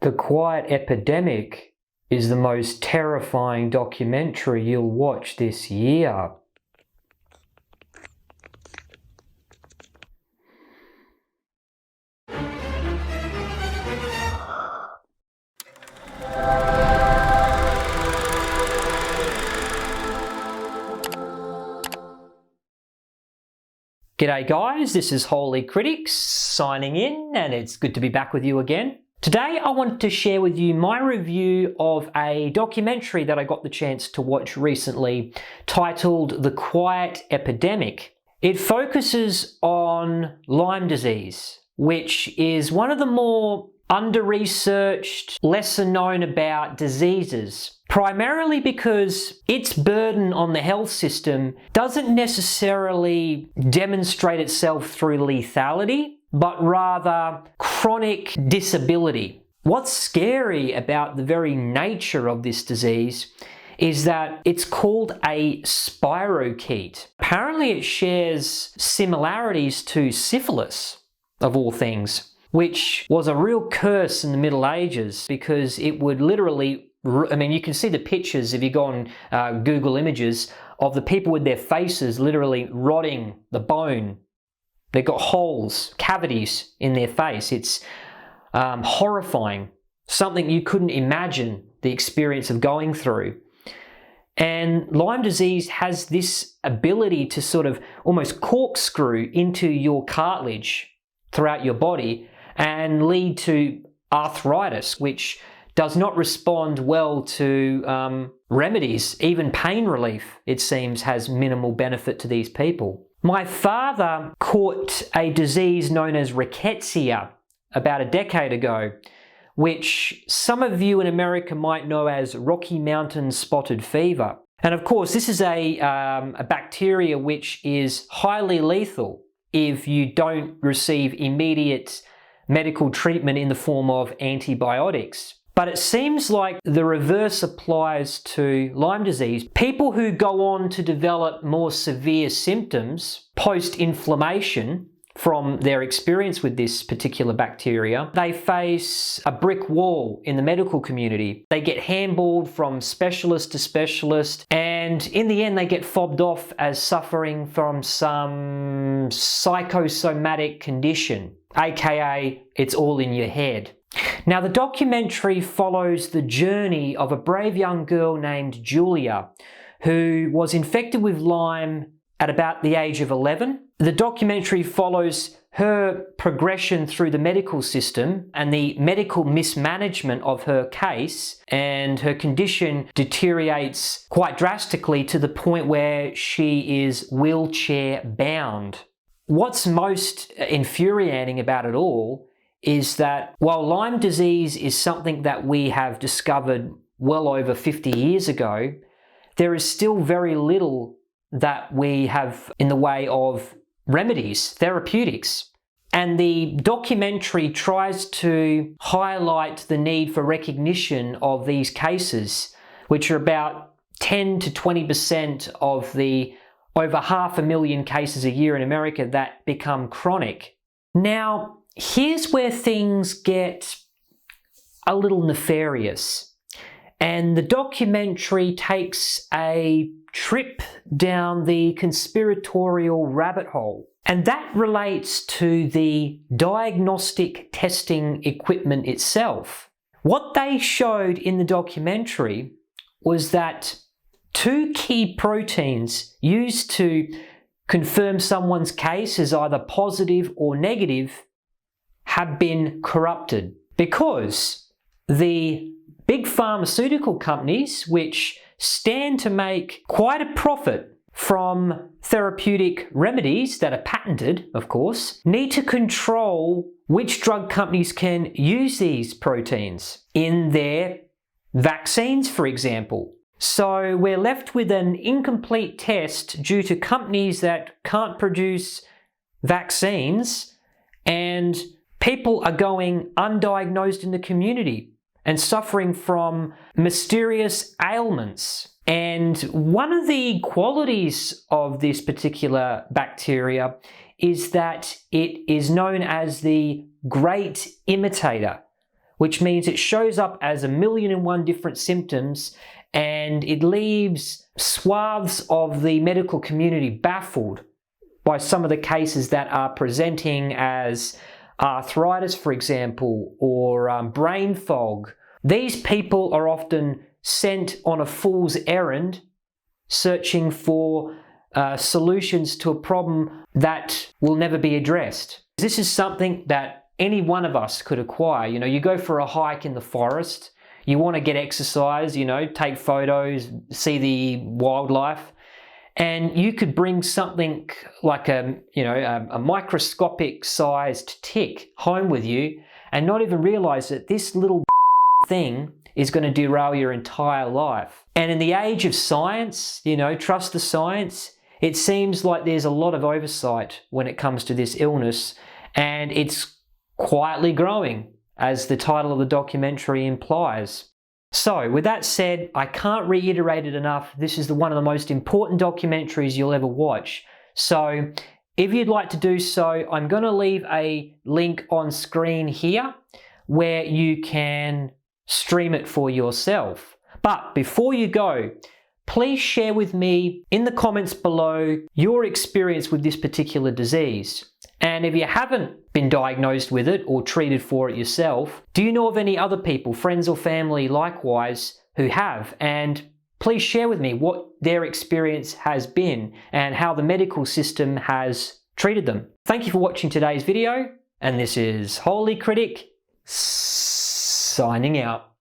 The Quiet Epidemic is the most terrifying documentary you'll watch this year. G'day guys, this is Holy Critics signing in, and it's good to be back with you again. Today I wanted to share with you my review of a documentary that I got the chance to watch recently titled The Quiet Epidemic. It focuses on Lyme disease, which is one of the more under-researched, lesser known about diseases, primarily because its burden on the health system doesn't necessarily demonstrate itself through lethality, but rather chronic disability. What's scary about the very nature of this disease is that it's called a spirochete. Apparently it shares similarities to syphilis, of all things, which was a real curse in the Middle Ages because it would literally, you can see the pictures if you go on Google Images of the people with their faces literally rotting the bone. They've got holes, cavities in their face. It's horrifying, something you couldn't imagine the experience of going through. And Lyme disease has this ability to sort of almost corkscrew into your cartilage throughout your body and lead to arthritis, which does not respond well to remedies. Even pain relief, it seems, has minimal benefit to these people. My father caught a disease known as rickettsia about a decade ago, which some of you in America might know as Rocky Mountain spotted fever. And of course, this is a bacteria which is highly lethal if you don't receive immediate medical treatment in the form of antibiotics. But it seems like the reverse applies to Lyme disease. People who go on to develop more severe symptoms post-inflammation from their experience with this particular bacteria, they face a brick wall in the medical community. They get handballed from specialist to specialist, and in the end they get fobbed off as suffering from some psychosomatic condition, aka it's all in your head. Now, the documentary follows the journey of a brave young girl named Julia, who was infected with Lyme at about the age of 11. The documentary follows her progression through the medical system and the medical mismanagement of her case, and her condition deteriorates quite drastically to the point where she is wheelchair bound. What's most infuriating about it all is that while Lyme disease is something that we have discovered well over 50 years ago, there is still very little that we have in the way of remedies, therapeutics. And the documentary tries to highlight the need for recognition of these cases, which are about 10 to 20% of the over 500,000 cases a year in America that become chronic. Now, here's where things get a little nefarious. And the documentary takes a trip down the conspiratorial rabbit hole. And that relates to the diagnostic testing equipment itself. What they showed in the documentary was that two key proteins used to confirm someone's case as either positive or negative have been corrupted, because the big pharmaceutical companies, which stand to make quite a profit from therapeutic remedies that are patented, of course, need to control which drug companies can use these proteins in their vaccines, for example. So we're left with an incomplete test due to companies that can't produce vaccines, and people are going undiagnosed in the community and suffering from mysterious ailments. And one of the qualities of this particular bacteria is that it is known as the great imitator, which means it shows up as 1,000,001 different symptoms, and it leaves swaths of the medical community baffled by some of the cases that are presenting as arthritis, for example, or brain fog. These people are often sent on a fool's errand, searching for solutions to a problem that will never be addressed. This is something that any one of us could acquire. You know, you go for a hike in the forest, you want to get exercise, you know, take photos, see the wildlife, and you could bring something like a microscopic sized tick home with you and not even realize that this little thing is going to derail your entire life. And in the age of science, you know, trust the science, it seems like there's a lot of oversight when it comes to this illness, and it's quietly growing, as the title of the documentary implies. So, with that said, I can't reiterate it enough. This is one of the most important documentaries you'll ever watch. So, if you'd like to do so, I'm going to leave a link on screen here where you can stream it for yourself. But before you go, please share with me in the comments below your experience with this particular disease. And if you haven't been diagnosed with it or treated for it yourself, do you know of any other people, friends or family likewise, who have? And please share with me what their experience has been and how the medical system has treated them. Thank you for watching today's video, and this is Holy Critic signing out.